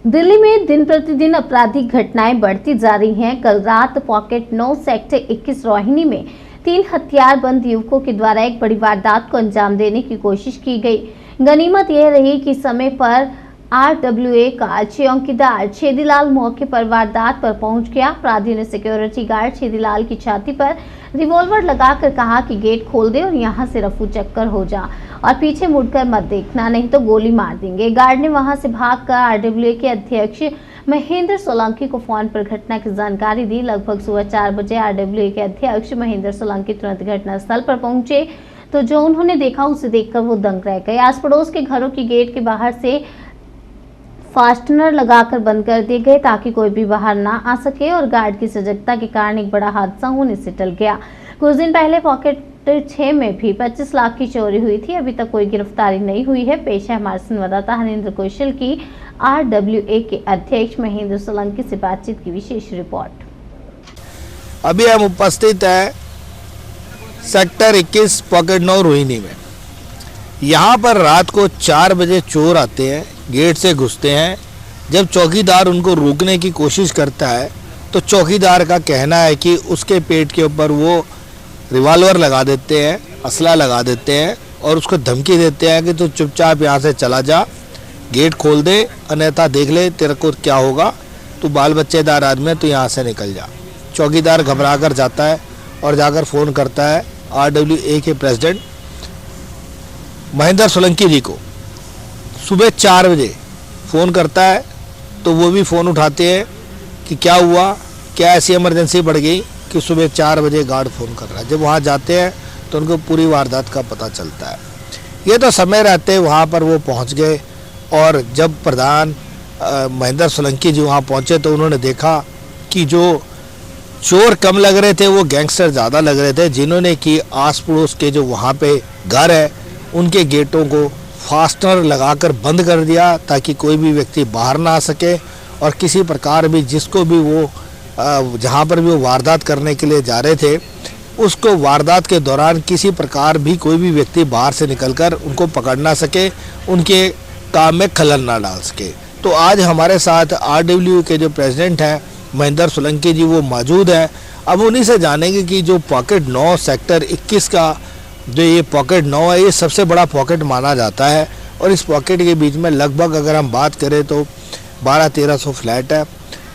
दिल्ली में दिन प्रतिदिन आपराधिक घटनाएं बढ़ती जा रही हैं। कल रात पॉकेट 9 सेक्टर 21 रोहिणी में 3 हथियारबंद युवकों के द्वारा एक बड़ी वारदात को अंजाम देने की कोशिश की गई। गनीमत यह रही कि समय पर RWA का चौकीदार छेदीलाल मौके पर वारदात पर पहुंच गया। अपराधियों ने सिक्योरिटी गार्ड छेदीलाल की छाती पर रिवॉल्वर लगाकर कहा कि गेट खोल दे और यहां से रफू चक्कर हो जा और पीछे मुड़कर मत देखना, नहीं तो गोली मार देंगे। गार्ड ने वहां से भागकर RWA के अध्यक्ष महेंद्र सोलंकी को फोन पर घटना की जानकारी दी। लगभग सुबह 4 बजे RWA के अध्यक्ष महेंद्र सोलंकी तुरंत घटनास्थल पर पहुंचे तो जो उन्होंने देखा उसे देखकर वो दंग रह गए। आस पड़ोस के घरों की गेट के बाहर से फास्टनर लगाकर बंद कर दिए गए ताकि कोई भी बाहर ना आ सके और गार्ड की सजगता के कारण एक बड़ा हादसा होने से टल गया। कुछ दिन पहले पॉकेट 6 में भी 25 लाख की चोरी हुई थी। अभी तक कोई गिरफ्तारी नहीं हुई है। पेश है हमारे संवाददाता हरेंद्र कौशल की RWA के अध्यक्ष महेंद्र सोलंकी से बातचीत की विशेष रिपोर्ट। अभी हम उपस्थित है सेक्टर 21 पॉकेट 9 रोहिणी में। यहाँ पर रात को 4 बजे चोर आते हैं, गेट से घुसते हैं। जब चौकीदार उनको रोकने की कोशिश करता है तो चौकीदार का कहना है कि उसके पेट के ऊपर वो रिवॉल्वर लगा देते हैं, असला लगा देते हैं और उसको धमकी देते हैं कि तू चुपचाप यहाँ से चला जा, गेट खोल दे, अन्यथा देख ले तेरे को क्या होगा, तू बाल बच्चेदार आदमी है, तू यहाँ से निकल जा। चौकीदार घबरा कर जाता है और जाकर फ़ोन करता है RWA के प्रेसिडेंट महेंद्र सोलंकी जी को। सुबह 4 बजे फ़ोन करता है तो वो भी फ़ोन उठाते हैं कि क्या हुआ, क्या ऐसी इमरजेंसी बढ़ गई कि सुबह 4 बजे गार्ड फ़ोन कर रहा है। जब वहाँ जाते हैं तो उनको पूरी वारदात का पता चलता है। ये तो समय रहते वहाँ पर वो पहुँच गए और जब प्रधान महेंद्र सोलंकी जी वहाँ पहुँचे तो उन्होंने देखा कि जो चोर कम लग रहे थे वो गैंगस्टर ज़्यादा लग रहे थे, जिन्होंने कि आस पड़ोस के जो वहाँ पे घर है उनके गेटों को फास्टनर लगाकर बंद कर दिया ताकि कोई भी व्यक्ति बाहर ना आ सके और किसी प्रकार भी जिसको भी वो जहाँ पर भी वो वारदात करने के लिए जा रहे थे उसको वारदात के दौरान किसी प्रकार भी कोई भी व्यक्ति बाहर से निकलकर उनको पकड़ ना सके, उनके काम में खलल ना डाल सके। तो आज हमारे साथ RWA के जो प्रेसिडेंट हैं महेंद्र सोलंकी जी वो मौजूद हैं। अब उन्हीं से जानेंगे कि जो पॉकेट 9 सेक्टर 21 का जो ये पॉकेट 9 है ये सबसे बड़ा पॉकेट माना जाता है और इस पॉकेट के बीच में लगभग अगर हम बात करें तो 1200-1300 फ्लैट है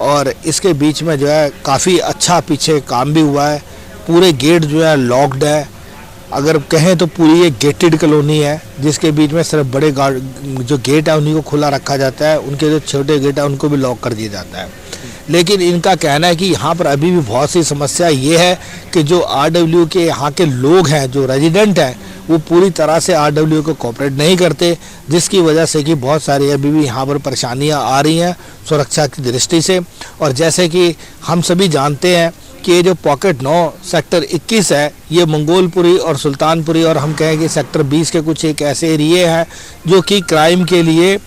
और इसके बीच में जो है काफ़ी अच्छा पीछे काम भी हुआ है। पूरे गेट जो है लॉक्ड है, अगर कहें तो पूरी एक गेटेड कॉलोनी है जिसके बीच में सिर्फ बड़े जो गेट है उन्हीं को खुला रखा जाता है, उनके जो छोटे गेट है उनको भी लॉक कर दिया जाता है। लेकिन इनका कहना है कि यहाँ पर अभी भी बहुत सी समस्या ये है कि जो RWA के यहाँ के लोग हैं, जो रेजिडेंट हैं, वो पूरी तरह से RWA को कोऑपरेट नहीं करते, जिसकी वजह से कि बहुत सारी अभी भी यहाँ पर परेशानियाँ आ रही हैं सुरक्षा की दृष्टि से। और जैसे कि हम सभी जानते हैं कि ये जो पॉकेट 9 सेक्टर 21 है ये मंगोलपुरी और सुल्तानपुरी और हम कहें कि सेक्टर 20 के कुछ एक ऐसे एरिए हैं जो कि क्राइम के लिए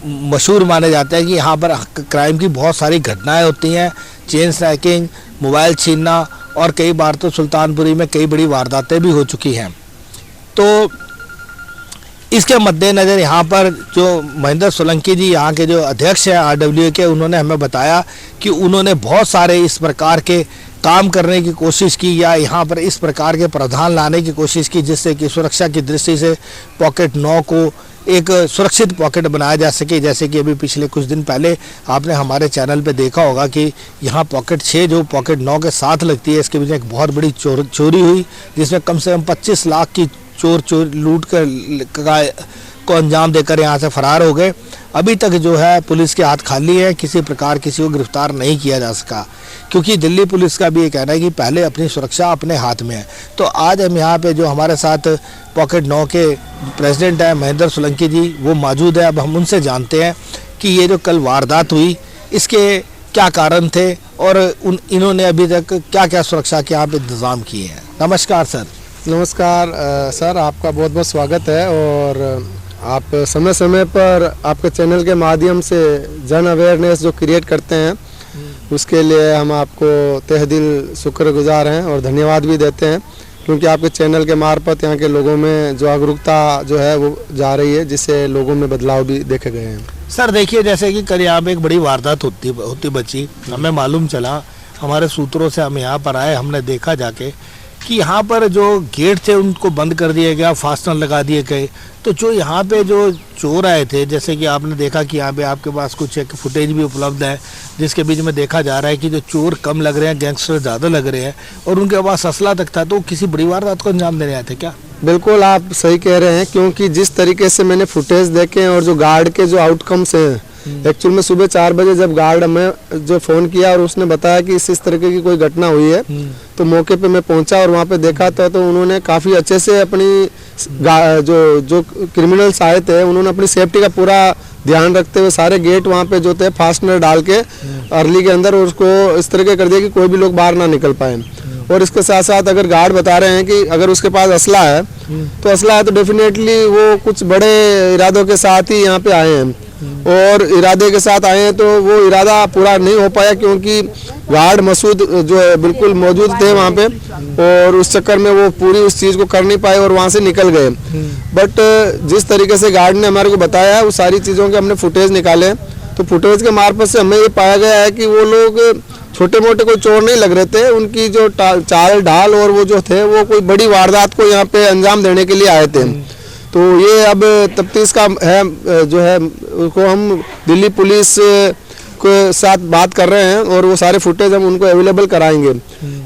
मशहूर माने जाते हैं कि यहाँ पर क्राइम की बहुत सारी घटनाएं होती हैं, चेन स्नैचिंग, मोबाइल छीनना और कई बार तो सुल्तानपुरी में कई बड़ी वारदातें भी हो चुकी हैं। तो इसके मद्देनज़र यहाँ पर जो महेंद्र सोलंकी जी यहाँ के जो अध्यक्ष हैं RWA के, उन्होंने हमें बताया कि उन्होंने बहुत सारे इस प्रकार के काम करने की कोशिश की या यहाँ पर इस प्रकार के प्रावधान लाने की कोशिश की जिससे कि सुरक्षा की दृष्टि से पॉकेट 9 को एक सुरक्षित पॉकेट बनाया जा सके। जैसे कि अभी पिछले कुछ दिन पहले आपने हमारे चैनल पे देखा होगा कि यहाँ पॉकेट 6 जो पॉकेट 9 के साथ लगती है इसके बीच में एक बहुत बड़ी चोरी हुई जिसमें कम से कम 25 लाख की चोर लूट कर को अंजाम देकर यहाँ से फरार हो गए। अभी तक जो है पुलिस के हाथ खाली है, किसी प्रकार किसी को गिरफ्तार नहीं किया जा सका क्योंकि दिल्ली पुलिस का भी ये कहना है कि पहले अपनी सुरक्षा अपने हाथ में है। तो आज हम यहाँ पे जो हमारे साथ पॉकेट 9 के प्रेसिडेंट हैं महेंद्र सोलंकी जी वो मौजूद है। अब हम उनसे जानते हैं कि ये जो कल वारदात हुई इसके क्या कारण थे और इन्होंने अभी तक क्या क्या सुरक्षा के यहाँ पे इंतज़ाम किए हैं। नमस्कार सर। नमस्कार सर, आपका बहुत बहुत स्वागत है और आप समय समय पर आपके चैनल के माध्यम से जन अवेयरनेस जो क्रिएट करते हैं उसके लिए हम आपको तहे दिल शुक्रगुजार हैं और धन्यवाद भी देते हैं क्योंकि आपके चैनल के मार्फत यहाँ के लोगों में जो जागरूकता जो है वो जा रही है जिससे लोगों में बदलाव भी देखे गए हैं। सर देखिए, जैसे कि कल यहाँ पे एक बड़ी वारदात होती बची, हमें मालूम चला, हमारे सूत्रों से हम यहाँ पर आए, हमने देखा जाके कि यहाँ पर जो गेट थे उनको बंद कर दिया गया, फास्टनर लगा दिए गए। तो जो यहाँ पे जो चोर आए थे, जैसे कि आपने देखा कि यहाँ पे आपके पास कुछ एक फुटेज भी उपलब्ध है, जिसके बीच में देखा जा रहा है कि जो चोर कम लग रहे हैं, गैंगस्टर ज़्यादा लग रहे हैं, और उनके पास असला तक था। तो किसी बड़ी वारदात को अंजाम देने आए थे क्या? बिल्कुल आप सही कह रहे हैं, क्योंकि जिस तरीके से मैंने फुटेज देखे और जो गार्ड के जो आउटकम्स हैं, एक्चुअल में सुबह 4 बजे जब गार्ड हमें जो फोन किया और उसने बताया कि इस तरीके की कोई घटना हुई है, तो मौके पे मैं पहुंचा और वहाँ पे देखा था, तो उन्होंने काफ़ी अच्छे से अपनी जो क्रिमिनल्स आए थे, उन्होंने अपनी सेफ्टी का पूरा ध्यान रखते हुए सारे गेट वहाँ पे जो थे फास्टनर डाल के अर्ली के अंदर उसको इस तरीके कर दिया कि कोई भी लोग बाहर ना निकल पाए। और इसके साथ साथ अगर गार्ड बता रहे हैं कि अगर उसके पास असला है तो असला है, तो डेफिनेटली वो कुछ बड़े इरादों के साथ ही यहाँ पे आए हैं, और इरादे के साथ आए हैं, तो वो इरादा पूरा नहीं हो पाया क्योंकि गार्ड मसूद जो है बिल्कुल मौजूद थे वहाँ पे, और उस चक्कर में वो पूरी उस चीज़ को कर नहीं पाए और वहाँ से निकल गए। बट जिस तरीके से गार्ड ने हमारे को बताया है, वो सारी चीज़ों के हमने फुटेज निकाले, तो फुटेज के मार्फत से हमें ये पाया गया है कि वो लोग छोटे मोटे कोई चोर नहीं लग रहे थे। उनकी जो चाल ढाल और वो जो थे, वो कोई बड़ी वारदात को यहाँ पे अंजाम देने के लिए आए थे। तो ये अब तफ्तीश का है जो है, उसको हम दिल्ली पुलिस के साथ बात कर रहे हैं और वो सारे फुटेज हम उनको अवेलेबल कराएंगे।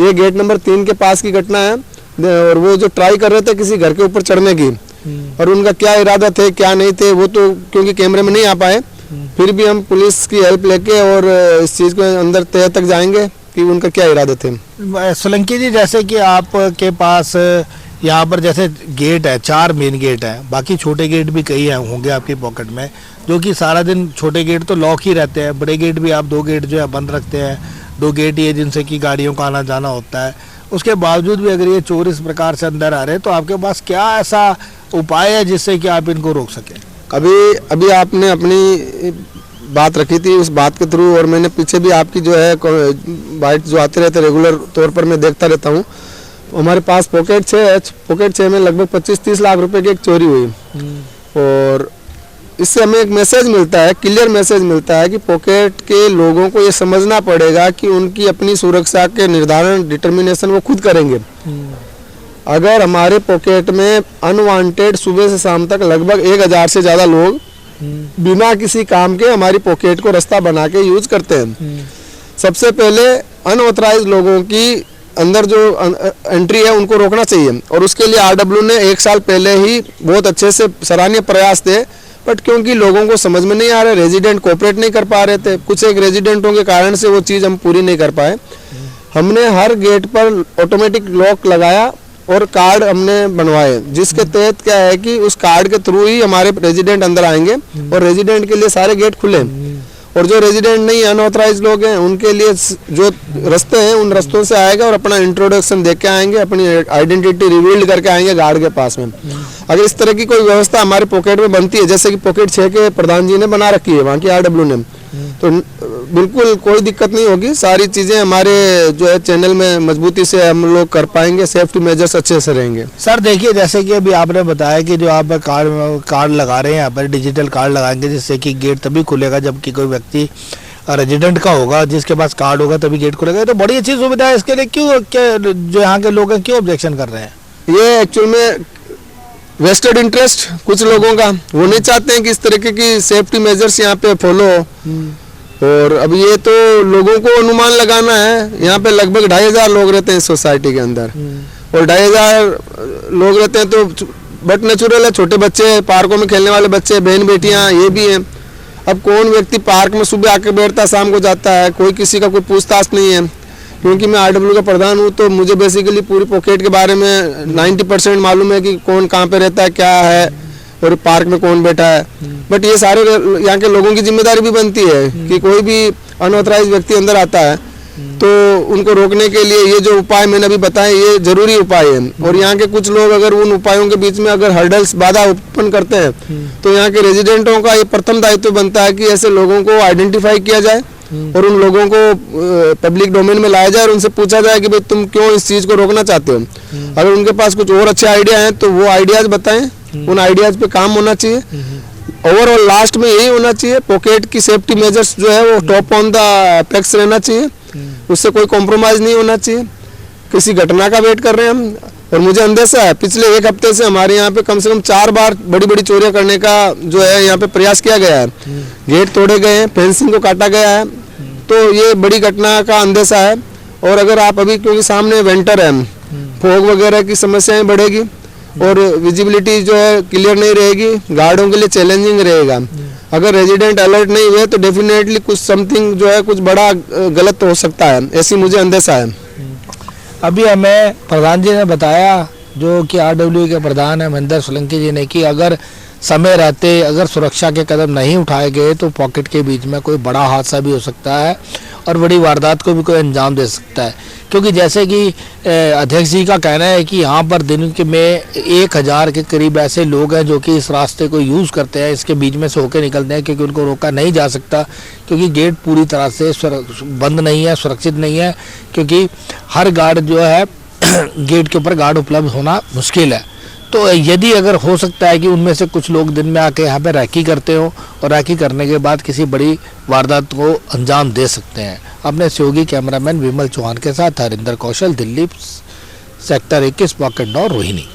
ये गेट नंबर 3 के पास की घटना है, और वो जो ट्राई कर रहे थे किसी घर के ऊपर चढ़ने की, और उनका क्या इरादा थे क्या नहीं थे वो तो क्योंकि कैमरे में नहीं आ पाए, फिर भी हम पुलिस की हेल्प लेके और इस चीज़ के अंदर तह तक जाएंगे कि उनका क्या इरादे थे। सोलंकी जी, जैसे कि आपके पास यहाँ पर जैसे गेट है, 4 मेन गेट है, बाकी छोटे गेट भी कई हैं होंगे आपकी पॉकेट में, जो कि सारा दिन छोटे गेट तो लॉक ही रहते हैं, बड़े गेट भी आप 2 गेट जो है बंद रखते हैं, 2 गेट ये जिनसे कि गाड़ियों का आना जाना होता है। उसके बावजूद भी अगर ये चोर इस प्रकार से अंदर आ रहे हैं, तो आपके पास क्या ऐसा उपाय है जिससे कि आप इनको रोक सकें? अभी आपने अपनी बात रखी थी, उस बात के थ्रू, और मैंने पीछे भी आपकी जो है बाइट जो आते रहते रेगुलर तौर पर मैं देखता रहता हूँ। हमारे पास पॉकेट 6 में लगभग 25-30 लाख रुपए की एक चोरी हुई, और इससे हमें एक मैसेज मिलता है, क्लियर मैसेज मिलता है कि पॉकेट के लोगों को ये समझना पड़ेगा कि उनकी अपनी सुरक्षा के निर्धारण डिटर्मिनेशन वो खुद करेंगे। अगर हमारे पॉकेट में अनवांटेड सुबह से शाम तक लगभग 1000 से ज़्यादा लोग बिना किसी काम के हमारी पॉकेट को रास्ता बना के यूज करते हैं, सबसे पहले अनऑथराइज लोगों की अंदर जो एंट्री है उनको रोकना चाहिए। और उसके लिए आरडब्ल्यू ने 1 साल पहले ही बहुत अच्छे से सराहनीय प्रयास थे, बट क्योंकि लोगों को समझ में नहीं आ रहे, रेजिडेंट कोऑपरेट नहीं कर पा रहे थे, कुछ एक रेजिडेंटों के कारण से वो चीज़ हम पूरी नहीं कर पाए। हमने हर गेट पर ऑटोमेटिक लॉक लगाया और कार्ड हमने बनवाए, जिसके तहत क्या है कि उस कार्ड के थ्रू ही हमारे रेजिडेंट अंदर आएंगे, और रेजिडेंट के लिए सारे गेट खुले, और जो रेजिडेंट नहीं अनऑथराइज लोग हैं उनके लिए जो रास्ते हैं उन रास्तों से आएगा और अपना इंट्रोडक्शन दे के आएंगे, अपनी आइडेंटिटी रिवील्ड करके आएंगे गार्ड के पास में। अगर इस तरह की कोई व्यवस्था हमारे पॉकेट में बनती है, जैसे कि पॉकेट 6 के प्रधान जी ने बना रखी है वहाँ की आरडब्ल्यू ने, तो बिल्कुल कोई दिक्कत नहीं होगी। सारी चीज़ें हमारे जो है चैनल में मजबूती से हम लोग कर पाएंगे, सेफ्टी मेजर्स अच्छे से रहेंगे। सर देखिए, जैसे कि अभी आपने बताया कि जो आप कार्ड लगा रहे हैं, यहाँ पर डिजिटल कार्ड लगाएंगे जिससे कि गेट तभी खुलेगा जबकि कोई व्यक्ति रेजिडेंट का होगा, जिसके पास कार्ड होगा तभी गेट खुलेगा। तो बड़ी अच्छी सुविधा है, इसके लिए क्यों जो यहाँ के लोग हैं क्यों ऑब्जेक्शन कर रहे हैं? ये एक्चुअल में वेस्टेड इंटरेस्ट कुछ लोगों का, वो नहीं चाहते हैं कि इस तरीके की सेफ्टी मेजर्स यहाँ पे फॉलो हो। और अब ये तो लोगों को अनुमान लगाना है, यहाँ पे लगभग 2500 लोग रहते हैं इस सोसाइटी के अंदर, और 2500 लोग रहते हैं, तो बट नेचुरल है, छोटे बच्चे, पार्कों में खेलने वाले बच्चे, बहन बेटियाँ ये भी हैं। अब कौन व्यक्ति पार्क में सुबह आके बैठता है, शाम को जाता है, कोई किसी का कोई पूछताछ नहीं है। क्योंकि मैं आरडब्ल्यू का प्रधान हूँ, तो मुझे बेसिकली पूरी पॉकेट के बारे में 90% मालूम है कि कौन कहाँ पे रहता है, क्या है, और पार्क में कौन बैठा है। बट ये सारे यहाँ के लोगों की जिम्मेदारी भी बनती है कि कोई भी अनऑथराइज व्यक्ति अंदर आता है तो उनको रोकने के लिए ये जो उपाय मैंने अभी बताए ये जरूरी उपाय है। और यहाँ के कुछ लोग अगर उन उपायों के बीच में अगर हर्डल्स बाधा उत्पन्न करते हैं, तो यहाँ के रेजिडेंटों का ये प्रथम दायित्व बनता है कि ऐसे लोगों को आइडेंटिफाई किया जाए और उन लोगों को पब्लिक डोमेन में लाया जाए और उनसे पूछा जाए कि भाई तुम क्यों इस चीज को रोकना चाहते हो। अगर उनके पास कुछ और अच्छे आइडिया हैं तो वो आइडियाज बताएं, उन आइडियाज पे काम होना चाहिए। ओवरऑल लास्ट में यही होना चाहिए, पॉकेट की सेफ्टी मेजर्स जो है वो टॉप ऑन द एपेक्स रहना चाहिए, उससे कोई कॉम्प्रोमाइज़ नहीं होना चाहिए। किसी घटना का वेट कर रहे हैं हम, और मुझे अंदेशा है पिछले 1 हफ्ते से हमारे यहाँ पे कम से कम 4 बार बड़ी बड़ी चोरियां करने का जो है यहाँ पे प्रयास किया गया है। गेट तोड़े गए हैं, फेंसिंग को काटा गया है, तो ये बड़ी घटना का अंदेशा है। और अगर आप अभी, क्योंकि सामने विंटर है, फॉग वगैरह की समस्याएं बढ़ेगी और विजिबिलिटी जो है क्लियर नहीं रहेगी, गार्डों के लिए चैलेंजिंग रहेगा। अगर रेजिडेंट अलर्ट नहीं हुए तो डेफिनेटली कुछ समथिंग जो है कुछ बड़ा गलत हो सकता है, ऐसी मुझे अंदेशा है। अभी हमें प्रधान जी ने बताया, जो कि RWA के प्रधान है महेंद्र सोलंकी जी ने, कि अगर समय रहते अगर सुरक्षा के कदम नहीं उठाए गए तो पॉकेट के बीच में कोई बड़ा हादसा भी हो सकता है और बड़ी वारदात को भी कोई अंजाम दे सकता है। क्योंकि जैसे कि अध्यक्ष जी का कहना है कि यहाँ पर दिन के में 1000 के करीब ऐसे लोग हैं जो कि इस रास्ते को यूज़ करते हैं, इसके बीच में से होकर निकलते हैं, क्योंकि उनको रोका नहीं जा सकता, क्योंकि गेट पूरी तरह से बंद नहीं है, सुरक्षित नहीं है, क्योंकि हर गार्ड जो है गेट के ऊपर गार्ड उपलब्ध होना मुश्किल है। तो यदि अगर हो सकता है कि उनमें से कुछ लोग दिन में आके यहाँ पे रैकी करते हो और रैकी करने के बाद किसी बड़ी वारदात को अंजाम दे सकते हैं। अपने सहयोगी कैमरामैन विमल चौहान के साथ हरिंदर कौशल, दिल्ली, सेक्टर 21, पॉकेट 9, रोहिणी।